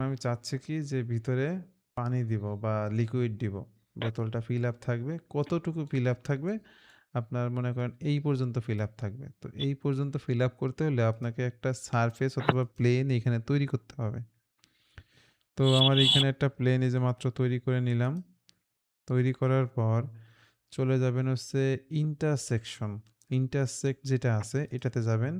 আমি চাচ্ছি কি যে ভিতরে পানি দিব বা লিকুইড দিব। বোতলটা ফিল আপ থাকবে। কতটুকু ফিল আপ থাকবে? আপনার মনে করেন এই পর্যন্ত ফিল আপ থাকবে। তো এই পর্যন্ত ফিল আপ করতে হলে আপনাকে একটা সারফেস অথবা প্লেন এখানে তৈরি করতে হবে। তো আমার এইখানে একটা প্লেন এই যে মাত্র তৈরি করে নিলাম। তৈরি করার পর চলে যাবেন হচ্ছে ইন্টারসেকশন। ইন্টারসেক্ট যেটা আছে এটাতে যাবেন।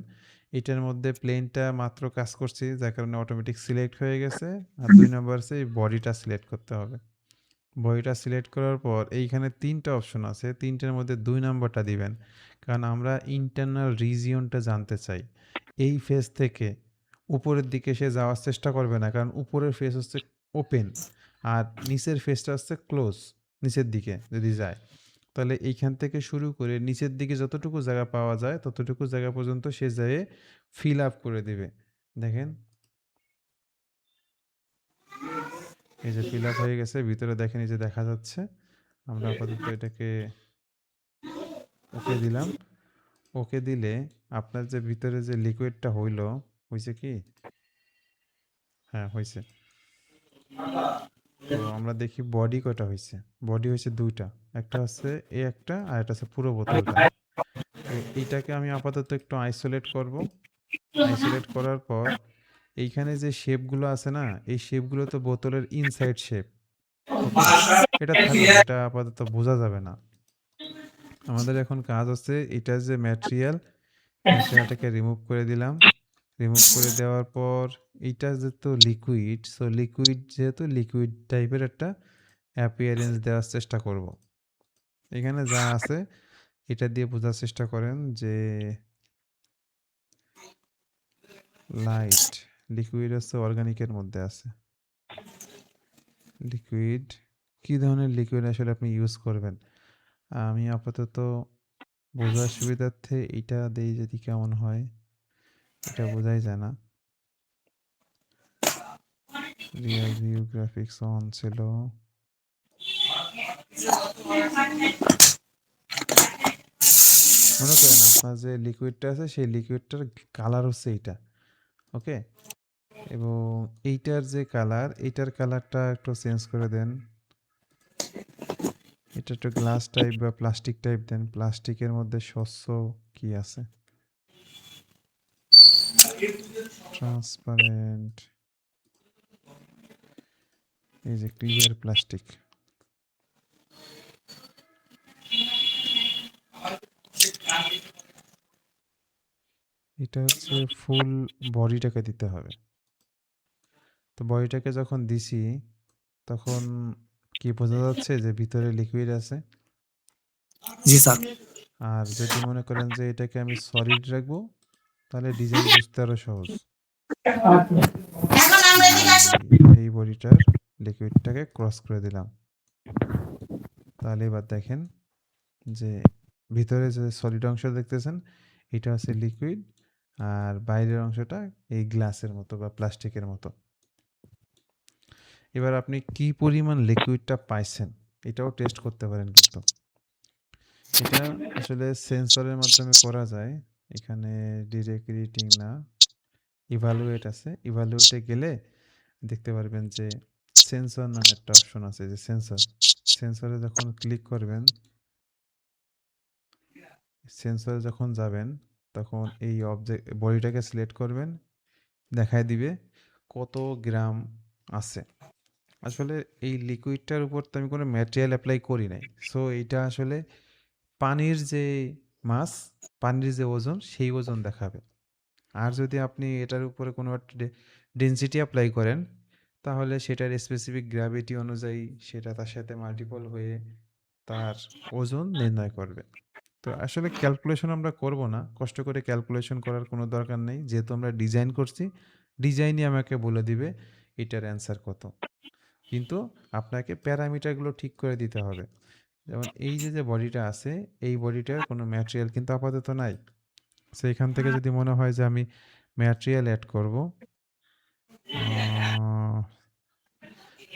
এটার মধ্যে প্লেনটা মাত্র কাজ করছি যার কারণে অটোমেটিক সিলেক্ট হয়ে গেছে। আর ২ নাম্বার হচ্ছে এই বডিটা সিলেক্ট করতে হবে। বডিটা সিলেক্ট করার পর এইখানে ৩ টা অপশন আছে। ৩ টার মধ্যে ২ নাম্বারটা দিবেন। কারণ আমরা ইন্টারনাল রিজিয়নটা জানতে চাই। এই ফেস থেকে উপরের দিকে সে যাওয়ার চেষ্টা করবে না। কারণ উপরের ফেস হচ্ছে ওপেন। আর নিচের ফেসটা হচ্ছে ক্লোজ। নিচের দিকে যদি যায়। তাহলে এইখান থেকে শুরু করে নিচের দিকে যতটুকু জায়গা পাওয়া যায় ততটুকু জায়গা পর্যন্ত সে যেয়ে ফিল আপ করে দিবে। দেখেন এই যে ফিল আপ হয়ে গেছে। ভিতরে দেখেন এই যে দেখা যাচ্ছে। আমরা আপাতত এটাকে ওকে দিলাম। ওকে দিলে আপনার যে ভিতরে যে লিকুইডটা হইলো, হইছে কি? হ্যাঁ, হইছে। তো আমরা দেখি বডি কয়টা হইছে। বডি হইছে ২ টা। একটা হচ্ছে এই একটা আর একটা হচ্ছে পুরো বোতলটা। তো এইটাকে আমি আপাতত একটু আইসোলেট করব। আইসোলেট করার পর এইখানে যে শেপগুলো আছে না? এই শেপগুলো তো বোতলের ইনসাইড শেপ। ওকে? এটা থাকুক। এটা আপাতত বোঝা যাবে না। আমাদের এখন কাজ হচ্ছে এটার যে ম্যাটেরিয়াল, ম্যাটেরিয়ালটাকে রিমুভ করে দিলাম। রিমুভ করে দেওয়ার পর এইটা যেহেতু লিকুইড, সো লিকুইড যেহেতু লিকুইড টাইপের একটা অ্যাপিয়ারেন্স দেওয়ার চেষ্টা করব। এখানে যা আছে এটা দিয়ে বোঝার চেষ্টা করেন যে লাইট, লিকুইড হচ্ছে অর্গানিকের মধ্যে আছে। লিকুইড, কি ধরনের লিকুইড আসলে আপনি ইউজ করবেন? আমি আপাতত বোঝার সুবিধার্থে এইটা দেই যদি কেমন হয়? এটা বোঝাই যায় না। রিয়াল ভিউ গ্রাফিক্স অন ছিল। মনে করেন আপনার যে লিকুইডটা আছে সেই লিকুইডটার কালার হচ্ছে এইটা। ওকে? এবং এইটার যে কালার, এইটার কালারটা একটু চেঞ্জ করে দেন। এটা একটু গ্লাস টাইপ বা প্লাস্টিক টাইপ দেন। প্লাস্টিকের মধ্যে স্বচ্ছ কি আছে? ট্রান্সপারেন্ট, এই যে ক্লিয়ার প্লাস্টিক। এটা হচ্ছে ফুল বডিটাকে দিতে হবে। তো বডিটাকে যখন দিছি তখন কি বোঝা যাচ্ছে যে ভিতরে লিকুইড আছে? জি স্যার। আর যদি মনে করেন যে এটাকে আমি সলিড রাখবো তাহলে ডিজাইন বুঝতে আরো সহজ। এই বডিটার লিকুইডটাকে ক্রস করে দিলাম। তাহলে এবার দেখেন যে ভিতরে যে সলিড অংশ দেখতেছেন এটা হচ্ছে লিকুইড আর বাইরের অংশটা এই গ্লাসের মতো বা প্লাস্টিকের মতো। এবার আপনি কি পরিমাণ লিকুইডটা পাইছেন এটাও টেস্ট করতে পারেন কিন্তু। এটা আসলে সেন্সরের মাধ্যমে করা যায়। এখানে ডিরেক্ট রিডিং না, ইভালুয়েট আছে। ইভালুয়েটে গেলে দেখতে পারবেন যে সেন্সর নামে একটা অপশন আছে যে সেন্সর। সেন্সরে যখন ক্লিক করবেন, সেন্সরে যখন যাবেন তখন এই অবজেক্ট বডিটাকে সিলেক্ট করবেন, দেখায় দিবে কত গ্রাম আছে। আসলে এই লিকুইডটার উপর তো আমি কোনো ম্যাটেরিয়াল অ্যাপ্লাই করি নাই। সো এইটা আসলে পানির যে মাস, পানির যে ওজন সেই ওজন দেখাবে। আর যদি আপনি এটার উপরে কোনো একটা ডেনসিটি অ্যাপ্লাই করেন তাহলে সেটার স্পেসিফিক গ্র্যাভিটি অনুযায়ী সেটা তার সাথে মাল্টিপল হয়ে তার ওজন নির্ণয় করবে। তো আসলে ক্যালকুলেশন আমরা করব না। কষ্ট করে ক্যালকুলেশন করার কোনো দরকার নেই। যেহেতু আমরা ডিজাইন করছি, ডিজাইনই আমাকে বলে দিবে এটার অ্যান্সার কত। কিন্তু আপনাকে প্যারামিটারগুলো ঠিক করে দিতে হবে। যেমন এই যে বডিটা আছে, এই বডিটার কোনো ম্যাটেরিয়াল কিন্তু আপাতত নাই। সো এখান থেকে যদি মনে হয় যে আমি ম্যাটেরিয়াল এড করব,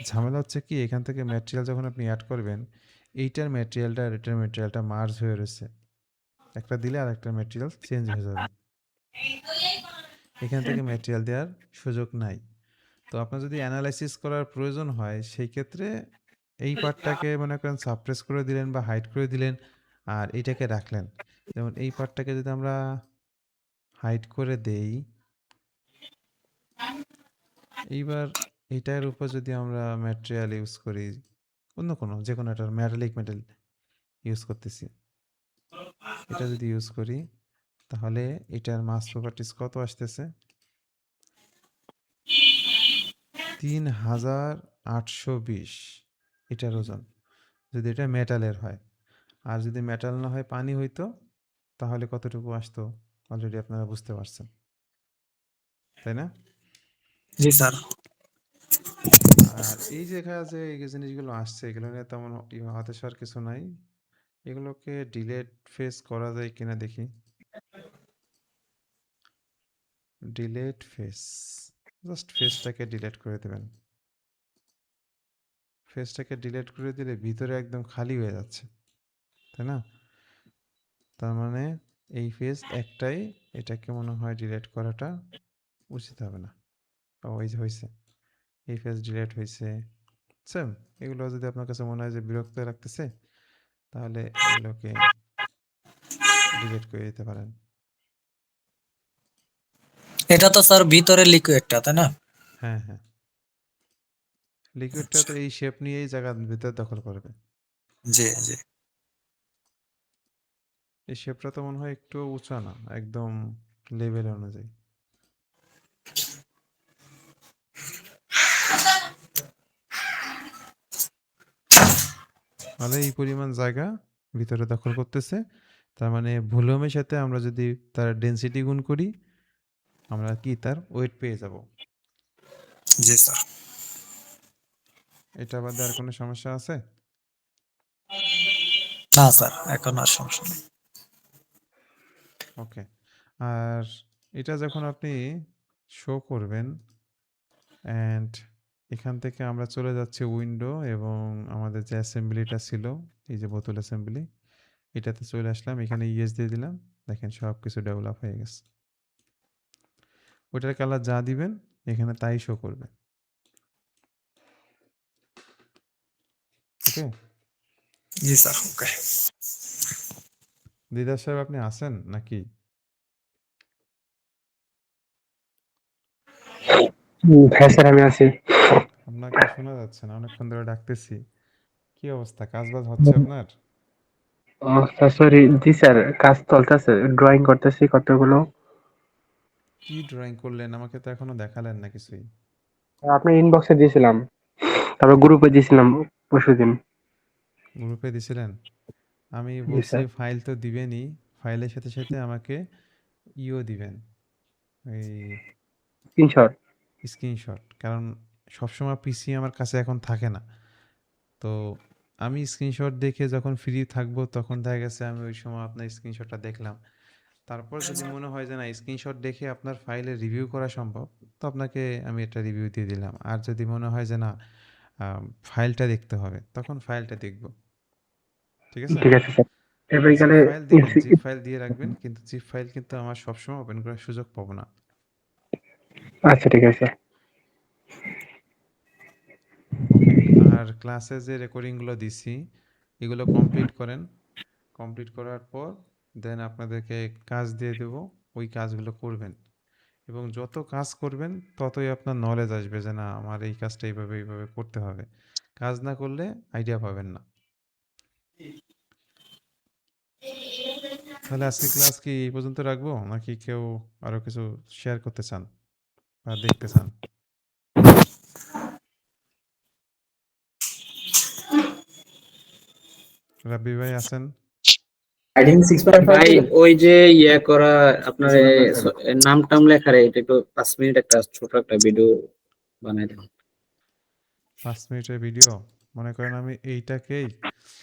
ঝামেলা হচ্ছে কি এখান থেকে ম্যাটেরিয়াল যখন আপনি এড করবেন, এইটার ম্যাটেরিয়ালটা আর এটার ম্যাটেরিয়ালটা মার্জ হয়ে রয়েছে। একটা দিলে আরেকটা ম্যাটেরিয়াল চেঞ্জ হয়ে যাবে। এখান থেকে ম্যাটেরিয়াল দেওয়ার সুযোগ নাই। তো তো আপনার যদি অ্যানালাইসিস করার প্রয়োজন হয় সেই ক্ষেত্রে এই পার্টটাকে মনে করেন সাপ্রেস করে দিলেন বা হাইড করে দিলেন আর এইটাকে রাখলেন। যেমন এই পার্টটাকে যদি আমরা হাইড করে দেই, এইবার এটার উপর যদি আমরা ম্যাটেরিয়াল ইউজ করি, অন্য কোনো যে কোনো একটা মেটালিক মেটেরিয়াল ইউজ করতেছি, এটা যদি ইউজ করি তাহলে এটার মাস প্রপার্টিস কত আসতেছে? 3820 এটার ওজন, যদি এটা মেটালের হয়। আর যদি মেটাল না হয় পানি হইতো তাহলে কতটুকু আসতো অলরেডি আপনারা বুঝতে পারছেন, তাই না? জি স্যার। আর এই যে এখানে যে এই জিনিসগুলো আসছে এগুলো নিয়ে তেমন হতাশার কিছু নাই। এগুলোকে ডিলেট ফেস করা যায় কিনা দেখি। ডিলেট ফেস, জাস্ট ফেসটাকে ডিলেট করে দেবেন। ফেসটাকে ডিলেট করে দিলে ভিতরে একদম খালি হয়ে যাচ্ছে, তাই না? তার মানে এই ফেস একটাই, এটাকে মনে হয় ডিলেট করাটা উচিত হবে না। ওই যে হয়েছে, এই ফেস ডিলেট হয়েছে, সেম। এগুলো যদি আপনার কাছে মনে হয় যে বিরক্ত লাগতেছে তাহলে এগুলোকে ডিলিট করে দিতে পারেন। এটা তো স্যার ভিতরে লিকুইডটা, তাই না? হ্যাঁ হ্যাঁ, লিকুইডটা তো এই শেপ নিয়েই জায়গার ভিতর দখল করবে। জি জি। এই শেপটা তো মনে হয় একটু উঁচা না, একদম লেভেল অনুযায়ী। তাহলে এই পরিমাণ জায়গা ভিতরে দখল করতেছে, তার মানে ভলিউমের সাথে আমরা যদি তার ডেনসিটি গুণ করি আমরা কি তার ওয়েট পেয়ে যাব। জি স্যার। এটা বাদে আর কোনো সমস্যা আছে? না স্যার, এখন আর সমস্যা নেই। ওকে। আর এটা যখন আপনি শো করবেন অ্যান্ড এখান থেকে আমরা চলে যাচ্ছি উইন্ডো এবং আমাদের যে অ্যাসেম্বলিটা ছিল, এই যে বোতল অ্যাসেম্বলি, এটাতে চলে আসলাম, এখানে ইয়েস দিয়ে দিলাম। দেখেন সব কিছু ডেভেলপ হয়ে গেছে। ওইটার কালার যা দিবেন এখানে তাই শো করবে। ওকে। জি স্যার, ওকে। দিদার সাহেব আপনি আছেন নাকি? হ্যাঁ স্যার, আমি আছি। আপনাকে শোনা যাচ্ছে না, অনেকক্ষণ ধরে ডাকতেছি। কি অবস্থা, কাজ বাজ হচ্ছে আপনার? স্যার সরি, জি স্যার, কাজ চলতেছে, ড্রয়িং করতেছি কতগুলো। কি ড্রয়িং করলেন, আমাকে তো এখনো দেখালেন না কিছুই। আপনার ইনবক্সে দিয়েছিলাম, তারপর গ্রুপে দিয়েছিলাম পরশুদিন। গ্রুপে দিছিলেন? আমি জি বলছি স্যার। ফাইল তো দিবেনই, ফাইলের সাথে সাথে আমাকে ইও দিবেন, এই স্ক্রিনশট। স্ক্রিনশট। কারণ সবসময় পিসি আমার কাছে এখন থাকে না, তো আমি স্ক্রিনশট দেখে যখন ফ্রি থাকবো তখন দেখা গেছে আমি ওই সময় আপনার স্ক্রিনশটটা দেখলাম। তারপর যদি মনে হয় যে না স্ক্রিনশট দেখে আপনার ফাইলে রিভিউ করা সম্ভব, তো আপনাকে আমি একটা রিভিউ দিয়ে দিলাম। আর যদি মনে হয় যে না ফাইলটা দেখতে হবে, তখন ফাইলটা দেখব। ঠিক আছে? ঠিক আছে স্যার। এবার জিপ এখানে ফাইল দিবেন, জিপ ফাইল দিয়ে রাখবেন, কিন্তু জিপ ফাইল কিন্তু আমার সবসময় ওপেন করার সুযোগ পাবো না। আচ্ছা ঠিক আছে। ওকে। আর ক্লাসে যে রেকর্ডিংগুলো দিছি এগুলো কমপ্লিট করেন। কমপ্লিট করার পর দেন আপনাদেরকে কাজ দিয়ে দেব, ওই কাজগুলো করবেন। এবং যত কাজ করবেন ততই আপনার নলেজ আসবে যে না আমার এই কাজটা এইভাবে এইভাবে করতে হবে। কাজ না করলে আইডিয়া পাবেন না। তাহলে আজকে ক্লাস কি এই পর্যন্ত রাখবো নাকি কেউ আরো কিছু শেয়ার করতে চান বা দেখতে চান? রাব্বি ভাই আছেন? ভাই ওই যে ইয়ে করা আপনার নাম টাম লেখার এটা একটু 5 মিনিট একটা ছোট একটা ভিডিও বানাই দেন। 5 মিনিটের ভিডিও? মনে করেন আমি এইটাকেই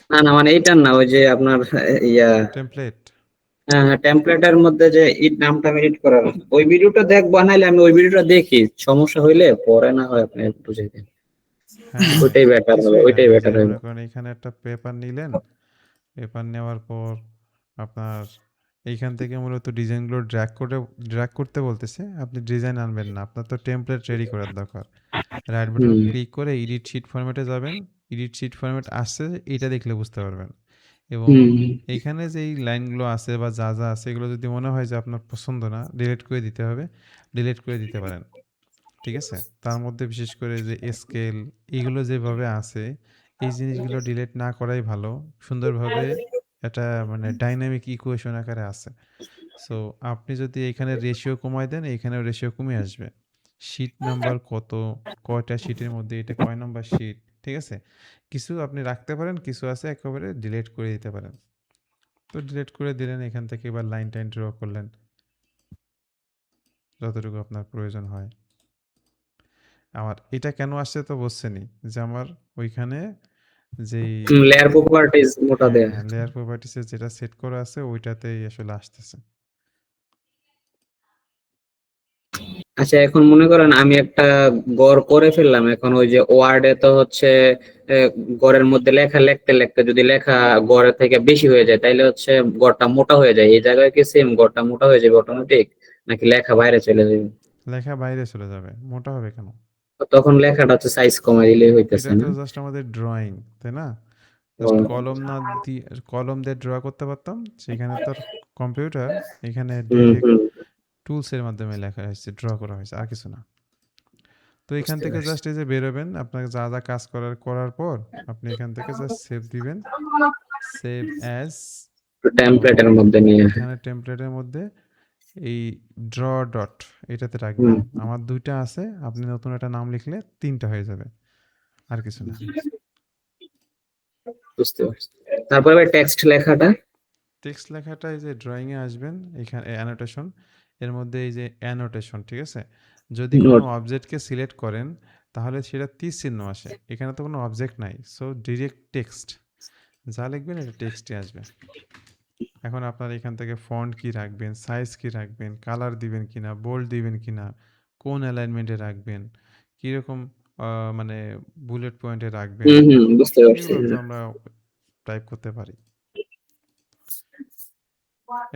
না না, মানে এইটার না, ওই যে আপনার ইয়া টেমপ্লেট। টেমপ্লেটের মধ্যে যে নামটা এডিট করার ওই ভিডিওটা বানাইলে আমি ওই ভিডিওটা দেখি, সমস্যা হইলে পরে না হয় আপনি বুঝাই দেন। হ্যাঁ হ্যাঁ, ওইটাই বেটার হবে, কিছুই না, ওইটাই এই যে বেটার হবে। মনে করেন এখানে একটা পেপার নিলেন, পেপার নেওয়ার পর আপনার এইখান থেকে মূলত ডিজাইনগুলো ড্র্যাগ করতে বলতেছে। আপনি ডিজাইন আনবেন না, আপনার তো টেমপ্লেট রেডি করার দরকার। রাইট বাটন ক্লিক করে এডিট শিট ফরম্যাটে যাবেন। এডিট শিট ফরম্যাট আসছে, এটা দেখলে বুঝতে পারবেন। এবং এইখানে যেই লাইনগুলো আছে বা যা যা আছে এগুলো যদি মনে হয় যে আপনার পছন্দ না, ডিলিট করে দিতে হবে, ডিলিট করে দিতে পারেন। ঠিক আছে? তার মধ্যে বিশেষ করে যে স্কেল এগুলো যেভাবে আছে, এই জিনিসগুলো ডিলিট না করাই ভালো। সুন্দরভাবে এটা মানে ডাইনামিক ইকুয়েশন আকারে আছে। সো আপনি যদি এখানে রেশিও কমায় দেন, এখানেও রেশিও কমে আসবে। শিট নাম্বার কত, কয়টা শিটের মধ্যে এটা কয় নাম্বার শিট, ঠিক আছে? কিছু আপনি রাখতে পারেন, কিছু আছে একেবারে ডিলিট করে দিতে পারেন। তো ডিলিট করে দিলেন, এখান থেকে এবার লাইন টাইন ড্র করলেন যতটুকু আপনার প্রয়োজন হয়। আমার এটা কেন আসছে তো বুঝছেনই, যে আমার ওইখানে যেই লেয়ার প্রপার্টিজ মোটা দেয়া। হ্যাঁ, লেয়ার প্রপার্টিসে যেটা সেট করা আছে ওইটাতেই আসলে আসতেছে। আচ্ছা, এখন মনে করেন আমি একটা গড় করে ফেললাম, এখন ওই যে ওয়ার্ডে তো হচ্ছে গড়ের মধ্যে লেখা লিখতে লিখতে যদি লেখা গড়ের থেকে বেশি হয়ে যায় তাইলে হচ্ছে গড়টা মোটা হয়ে যায়, এই জায়গায় কি সেম গড়টা মোটা হয়ে যাবে অটোমেটিক, নাকি লেখা বাইরে চলে যাবে? লেখা বাইরে চলে যাবে, মোটা হবে কেন? তো তখন লেখাটা হচ্ছে সাইজ কমাই দিলেই হইতেছে এটা তো না? জাস্ট আমাদের ড্রয়িং, তাই না? ও, জাস্ট কলম না দিয়ে কলম দিয়ে ড্র করতে পারতাম, সেখানে তো কম্পিউটার, এখানে ডিরেক্ট হুম। টুলসের মাধ্যমে লেখা হয়েছে, ড্র করা হয়েছে, আর কিছু না। তো এখান বুঝতে থেকে পারছি। জাস্ট এই যে বেরোবেন, আপনাকে যা যা কাজ করার পর আপনি এখান থেকে জাস্ট সেভ দিবেন, সেভ অ্যাজ। টেমপ্লেটের মধ্যে নিয়ে। এখানে টেমপ্লেটের মধ্যে এই ড্র ডট এটাতে রাখবেন। হুম, আমার ২টা আছে, আপনি নতুন একটা নাম লিখলে ৩টা হয়ে যাবে, আর কিছু না। বুঝতে পারছি। তারপরে টেক্সট লেখাটা। টেক্সট লেখাটা এই যে ড্রয়িংয়ে আসবেন, এখানে অ্যানোটেশন, এর মধ্যে এই যে অ্যানোটেশন, ঠিক আছে? যদি কোনো নোট। অবজেক্টকে সিলেক্ট করেন তাহলে সেটা তীর চিহ্ন আসে, এখানে তো কোনো অবজেক্ট নাই, সো ডিরেক্ট টেক্সট, যা লিখবেন এটা টেক্সটে আসবে। এখন আপনার এখান থেকে ফন্ট কি রাখবেন, সাইজ কি রাখবেন, কালার দিবেন কিনা, বোল্ড দিবেন কিনা, কোন অ্যালাইনমেন্টে রাখবেন, কীরকম মানে বুলেট পয়েন্টে রাখবেন, বুঝতে পারছি। এগুলো তো আমরা টাইপ করতে পারি।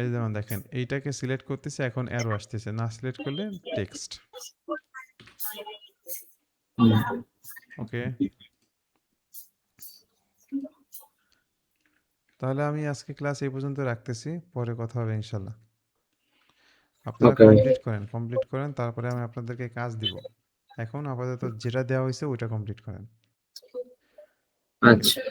এই যেমন দেখেন, এইটাকে সিলেক্ট করতেছে, এখন অ্যারো আসতেছে, না সিলেক্ট করলে টেক্সট। হুম, ওকে, তাহলে আমি আজকে ক্লাস এই পর্যন্ত রাখতেছি, পরে কথা হবে ইনশাল্লাহ। আপনারা ওকে। কমপ্লিট করেন, তারপরে আমি আপনাদেরকে কাজ দিব। এখন আপাতত যেটা দেওয়া হয়েছে ওইটা কমপ্লিট করেন। আচ্ছা।